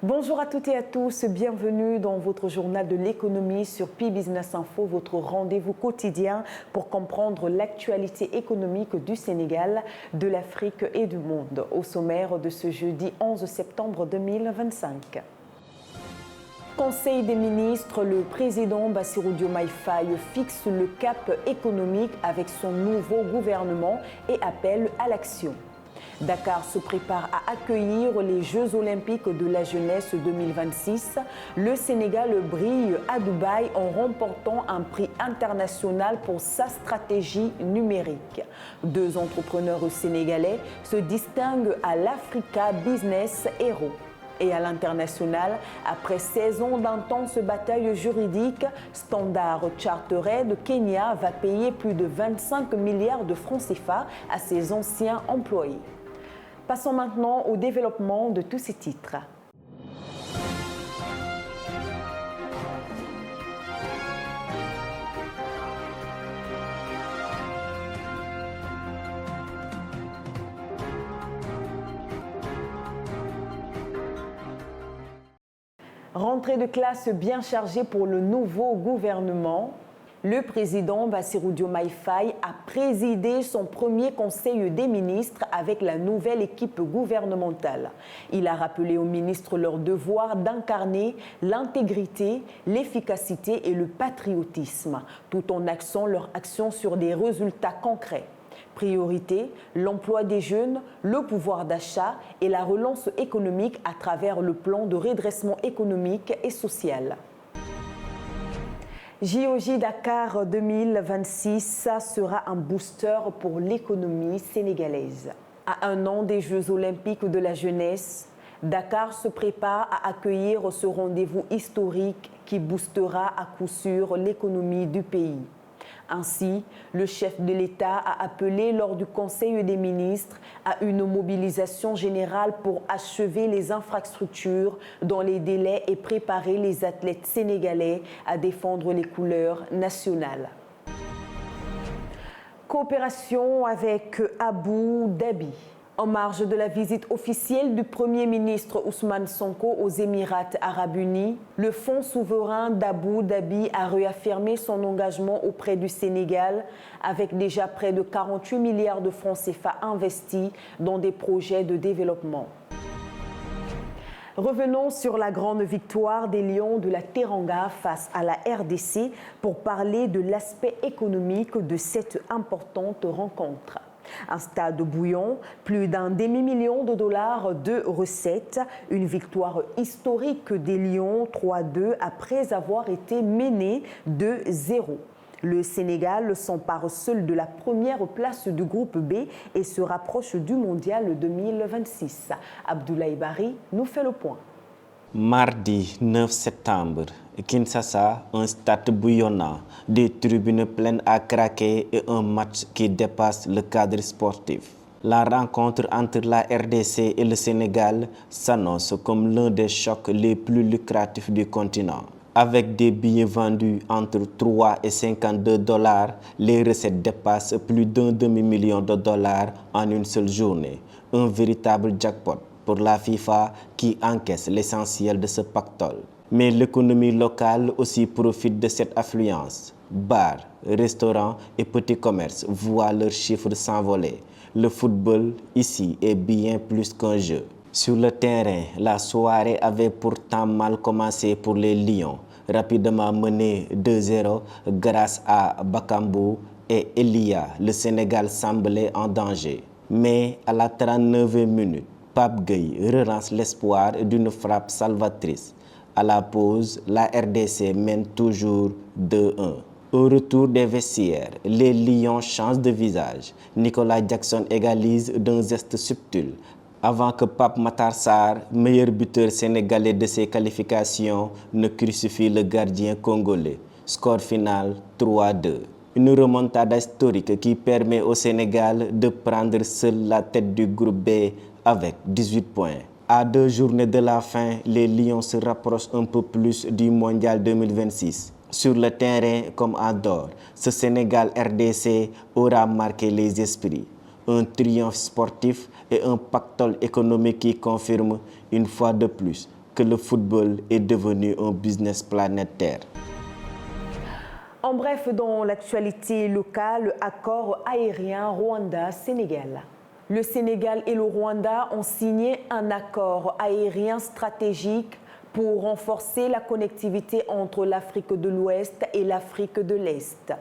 Bonjour à toutes et à tous, bienvenue dans votre journal de l'économie sur Pi Business Info, votre rendez-vous quotidien pour comprendre l'actualité économique du Sénégal, de l'Afrique et du monde. Au sommaire de ce jeudi 11 septembre 2025. Conseil des ministres, le président Bassirou Diomaye Faye fixe le cap économique avec son nouveau gouvernement et appelle à l'action. Dakar se prépare à accueillir les Jeux olympiques de la jeunesse 2026. Le Sénégal brille à Dubaï en remportant un prix international pour sa stratégie numérique. Deux entrepreneurs sénégalais se distinguent à l'Africa Business Hero. Et à l'international, après 16 ans d'intenses batailles juridiques, Standard Chartered Kenya va payer plus de 25 milliards de francs CFA à ses anciens employés. Passons maintenant au développement de tous ces titres. Rentrée de classe bien chargée pour le nouveau gouvernement. Le président Bassirou Diomaye Faye a présidé son premier conseil des ministres avec la nouvelle équipe gouvernementale. Il a rappelé aux ministres leur devoir d'incarner l'intégrité, l'efficacité et le patriotisme, tout en axant leur action sur des résultats concrets. Priorité, l'emploi des jeunes, le pouvoir d'achat et la relance économique à travers le plan de redressement économique et social. JOJ Dakar 2026 sera un booster pour l'économie sénégalaise. À un an des Jeux olympiques de la jeunesse, Dakar se prépare à accueillir ce rendez-vous historique qui boostera à coup sûr l'économie du pays. Ainsi, le chef de l'État a appelé lors du Conseil des ministres à une mobilisation générale pour achever les infrastructures dans les délais et préparer les athlètes sénégalais à défendre les couleurs nationales. Coopération avec Abu Dhabi. En marge de la visite officielle du Premier ministre Ousmane Sonko aux Émirats arabes unis, le Fonds souverain d'Abu Dhabi a réaffirmé son engagement auprès du Sénégal avec déjà près de 48 milliards de francs CFA investis dans des projets de développement. Revenons sur la grande victoire des Lions de la Teranga face à la RDC pour parler de l'aspect économique de cette importante rencontre. Un stade bouillant, plus d'un demi-million de dollars de recettes, une victoire historique des Lions 3-2 après avoir été mené 2-0. Le Sénégal s'empare seul de la première place du groupe B et se rapproche du mondial 2026. Abdoulaye Bari nous fait le point. Mardi 9 septembre, Kinshasa, un stade bouillonnant, des tribunes pleines à craquer et un match qui dépasse le cadre sportif. La rencontre entre la RDC et le Sénégal s'annonce comme l'un des chocs les plus lucratifs du continent. Avec des billets vendus entre 3 et 52 dollars, les recettes dépassent plus d'un demi-million de dollars en une seule journée. Un véritable jackpot pour la FIFA qui encaisse l'essentiel de ce pactole. Mais l'économie locale aussi profite de cette affluence. Bars, restaurants et petits commerces voient leurs chiffres s'envoler. Le football, ici, est bien plus qu'un jeu. Sur le terrain, la soirée avait pourtant mal commencé pour les Lions, rapidement menés 2-0 grâce à Bakambu et Elia. Le Sénégal semblait en danger. Mais à la 39e minute, Pape Gueye relance l'espoir d'une frappe salvatrice. À la pause, la RDC mène toujours 2-1. Au retour des vestiaires, les Lions changent de visage. Nicolas Jackson égalise d'un geste subtil. Avant que Pape Matar Sarr, meilleur buteur sénégalais de ses qualifications, ne crucifie le gardien congolais. Score final 3-2. Une remontada historique qui permet au Sénégal de prendre seul la tête du groupe B avec 18 points. À 2 journées de la fin, les Lions se rapprochent un peu plus du Mondial 2026. Sur le terrain comme en dehors, ce Sénégal-RDC aura marqué les esprits. Un triomphe sportif et un pactole économique qui confirme une fois de plus que le football est devenu un business planétaire. En bref, dans l'actualité locale, accord aérien Rwanda-Sénégal. Le Sénégal et le Rwanda ont signé un accord aérien stratégique pour renforcer la connectivité entre l'Afrique de l'Ouest et l'Afrique de l'Est.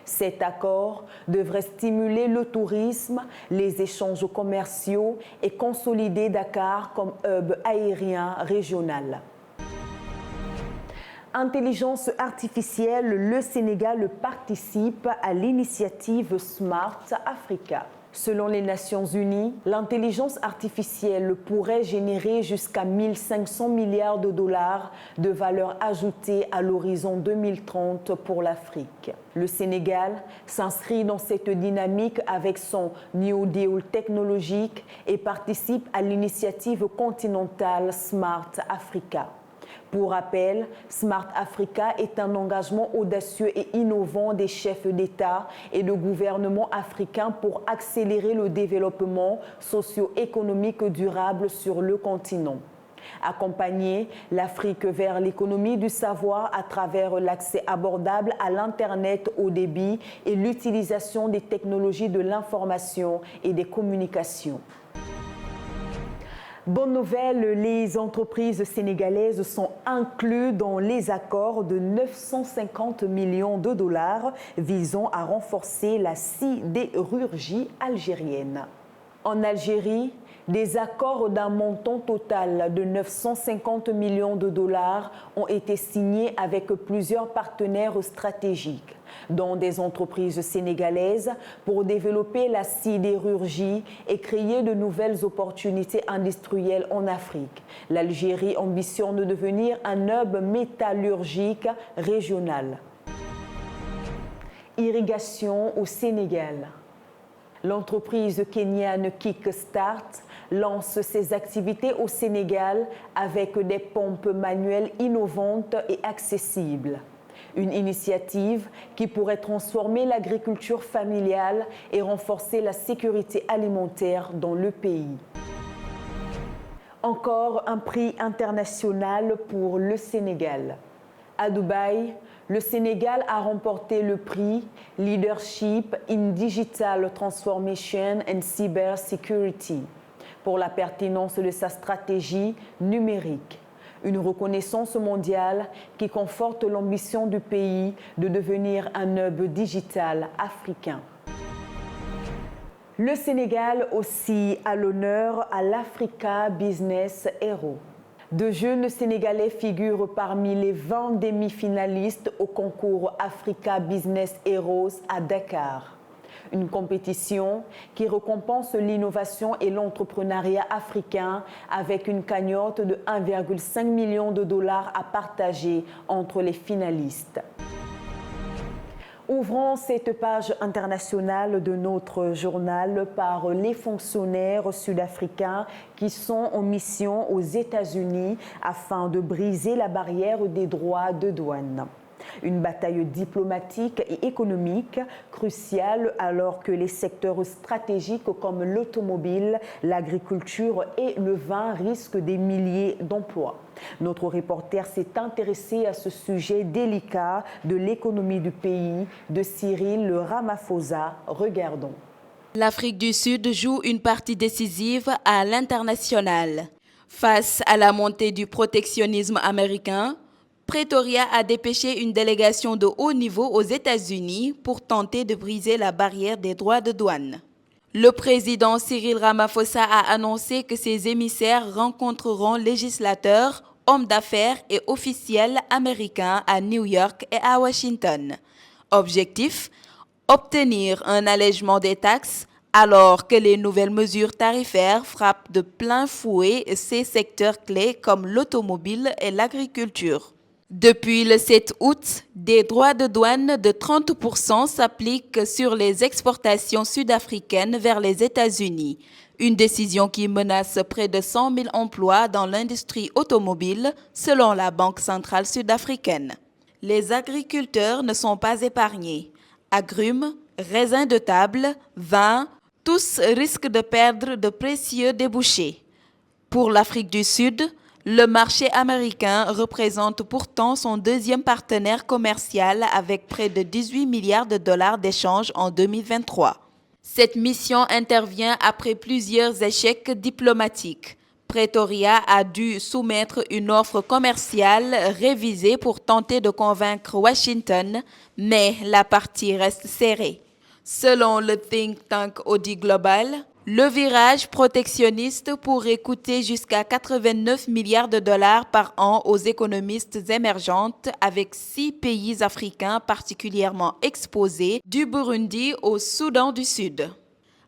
Cet accord devrait stimuler le tourisme, les échanges commerciaux et consolider Dakar comme hub aérien régional. Intelligence artificielle, le Sénégal participe à l'initiative Smart Africa. Selon les Nations Unies, l'intelligence artificielle pourrait générer jusqu'à 1 500 milliards de dollars de valeur ajoutée à l'horizon 2030 pour l'Afrique. Le Sénégal s'inscrit dans cette dynamique avec son New Deal technologique et participe à l'initiative continentale Smart Africa. Pour rappel, Smart Africa est un engagement audacieux et innovant des chefs d'État et de gouvernement africains pour accélérer le développement socio-économique durable sur le continent. Accompagner l'Afrique vers l'économie du savoir à travers l'accès abordable à l'Internet haut débit et l'utilisation des technologies de l'information et des communications. Bonne nouvelle, les entreprises sénégalaises sont incluses dans les accords de 950 millions de dollars visant à renforcer la sidérurgie algérienne. En Algérie, des accords d'un montant total de 950 millions de dollars ont été signés avec plusieurs partenaires stratégiques, dont des entreprises sénégalaises, pour développer la sidérurgie et créer de nouvelles opportunités industrielles en Afrique. L'Algérie ambitionne de devenir un hub métallurgique régional. Irrigation au Sénégal. L'entreprise kenyane Kickstart lance ses activités au Sénégal avec des pompes manuelles innovantes et accessibles. Une initiative qui pourrait transformer l'agriculture familiale et renforcer la sécurité alimentaire dans le pays. Encore un prix international pour le Sénégal. À Dubaï, le Sénégal a remporté le prix Leadership in Digital Transformation and Cybersecurity pour la pertinence de sa stratégie numérique. Une reconnaissance mondiale qui conforte l'ambition du pays de devenir un hub digital africain. Le Sénégal aussi à l'honneur à l'Africa Business Hero. De jeunes Sénégalais figurent parmi les 20 demi-finalistes au concours Africa Business Heroes à Dakar. Une compétition qui récompense l'innovation et l'entrepreneuriat africain avec une cagnotte de 1,5 million de dollars à partager entre les finalistes. Ouvrons cette page internationale de notre journal par les fonctionnaires sud-africains qui sont en mission aux États-Unis afin de briser la barrière des droits de douane. Une bataille diplomatique et économique cruciale alors que les secteurs stratégiques comme l'automobile, l'agriculture et le vin risquent des milliers d'emplois. Notre reporter s'est intéressé à ce sujet délicat de l'économie du pays de Cyril Ramaphosa. Regardons. L'Afrique du Sud joue une partie décisive à l'international. Face à la montée du protectionnisme américain, Pretoria a dépêché une délégation de haut niveau aux États-Unis pour tenter de briser la barrière des droits de douane. Le président Cyril Ramaphosa a annoncé que ses émissaires rencontreront législateurs, hommes d'affaires et officiels américains à New York et à Washington. Objectif : obtenir un allègement des taxes alors que les nouvelles mesures tarifaires frappent de plein fouet ces secteurs clés comme l'automobile et l'agriculture. Depuis le 7 août, des droits de douane de 30% s'appliquent sur les exportations sud-africaines vers les États-Unis. Une décision qui menace près de 100 000 emplois dans l'industrie automobile, selon la Banque centrale sud-africaine. Les agriculteurs ne sont pas épargnés. Agrumes, raisins de table, vin, tous risquent de perdre de précieux débouchés. Pour l'Afrique du Sud, Le marché américain représente pourtant son deuxième partenaire commercial avec près de 18 milliards de dollars d'échanges en 2023. Cette mission intervient après plusieurs échecs diplomatiques. Pretoria a dû soumettre une offre commerciale révisée pour tenter de convaincre Washington, mais la partie reste serrée. Selon le think tank Audi Global, le virage protectionniste pourrait coûter jusqu'à 89 milliards de dollars par an aux économistes émergentes avec 6 pays africains particulièrement exposés, du Burundi au Soudan du Sud.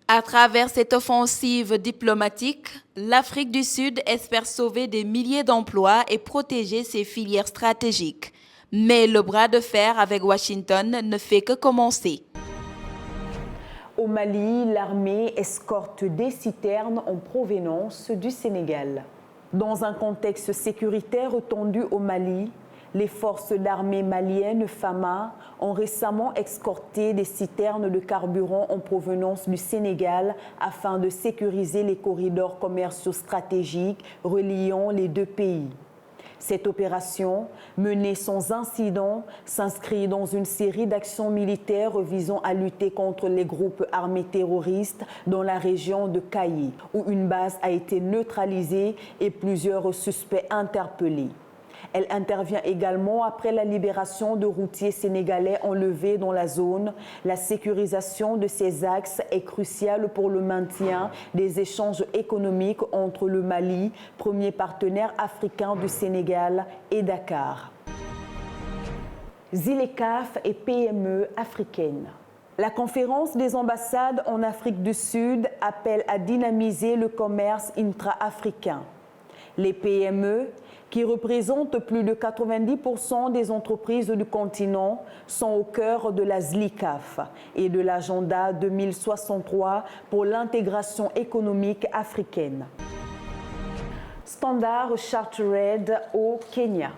À travers cette offensive diplomatique, l'Afrique du Sud espère sauver des milliers d'emplois et protéger ses filières stratégiques. Mais le bras de fer avec Washington ne fait que commencer. Au Mali, l'armée escorte des citernes en provenance du Sénégal. Dans un contexte sécuritaire tendu au Mali, les forces d'armée maliennes FAMA ont récemment escorté des citernes de carburant en provenance du Sénégal afin de sécuriser les corridors commerciaux stratégiques reliant les deux pays. Cette opération, menée sans incident, s'inscrit dans une série d'actions militaires visant à lutter contre les groupes armés terroristes dans la région de Kayi, où une base a été neutralisée et plusieurs suspects interpellés. Elle intervient également après la libération de routiers sénégalais enlevés dans la zone. La sécurisation de ces axes est cruciale pour le maintien des échanges économiques entre le Mali, premier partenaire africain du Sénégal, et Dakar. ZLECAf et PME africaines. La conférence des ambassades en Afrique du Sud appelle à dynamiser le commerce intra-africain. Les PME, qui représentent plus de 90% des entreprises du continent, sont au cœur de la ZLECAf et de l'agenda 2063 pour l'intégration économique africaine. Standard Chartered au Kenya.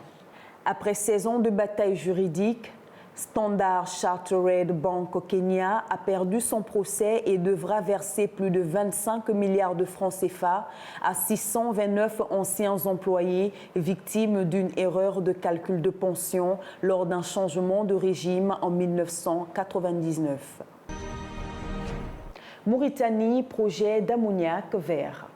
Après 16 ans de bataille juridique, Standard Chartered Bank au Kenya a perdu son procès et devra verser plus de 25 milliards de francs CFA à 629 anciens employés victimes d'une erreur de calcul de pension lors d'un changement de régime en 1999. Mauritanie, projet d'ammoniac vert.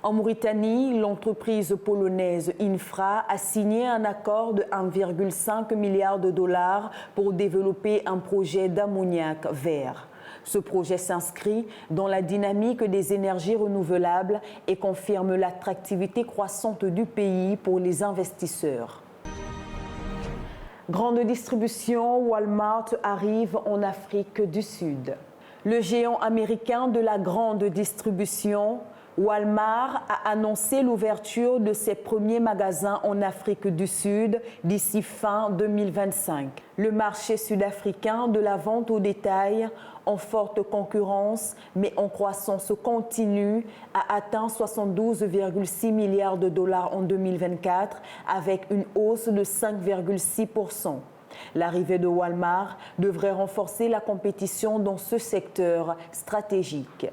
En Mauritanie, l'entreprise polonaise Infra a signé un accord de 1,5 milliard de dollars pour développer un projet d'ammoniac vert. Ce projet s'inscrit dans la dynamique des énergies renouvelables et confirme l'attractivité croissante du pays pour les investisseurs. Grande distribution, Walmart arrive en Afrique du Sud. Le géant américain de la grande distribution, Walmart a annoncé l'ouverture de ses premiers magasins en Afrique du Sud d'ici fin 2025. Le marché sud-africain de la vente au détail, en forte concurrence mais en croissance continue, a atteint 72,6 milliards de dollars en 2024 avec une hausse de 5,6%. L'arrivée de Walmart devrait renforcer la compétition dans ce secteur stratégique.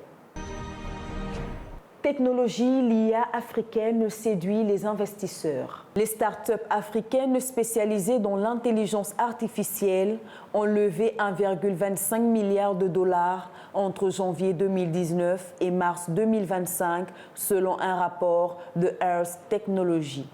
Technologie, l'IA africaine séduit les investisseurs. Les startups africaines spécialisées dans l'intelligence artificielle ont levé 1,25 milliard de dollars entre janvier 2019 et mars 2025, selon un rapport de Earth Technology.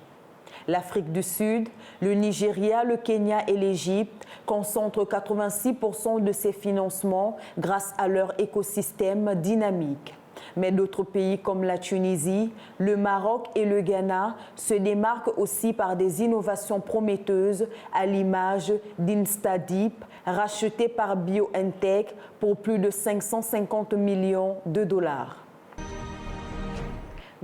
L'Afrique du Sud, le Nigeria, le Kenya et l'Égypte concentrent 86% de ces financements grâce à leur écosystème dynamique. Mais d'autres pays comme la Tunisie, le Maroc et le Ghana se démarquent aussi par des innovations prometteuses à l'image d'InstaDeep, racheté par BioNTech pour plus de 550 millions de dollars.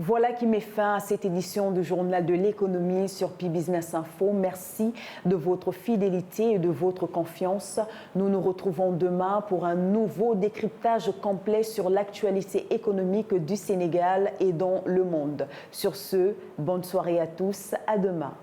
Voilà qui met fin à cette édition du Journal de l'économie sur Pi-Business Info. Merci de votre fidélité et de votre confiance. Nous nous retrouvons demain pour un nouveau décryptage complet sur l'actualité économique du Sénégal et dans le monde. Sur ce, bonne soirée à tous. À demain.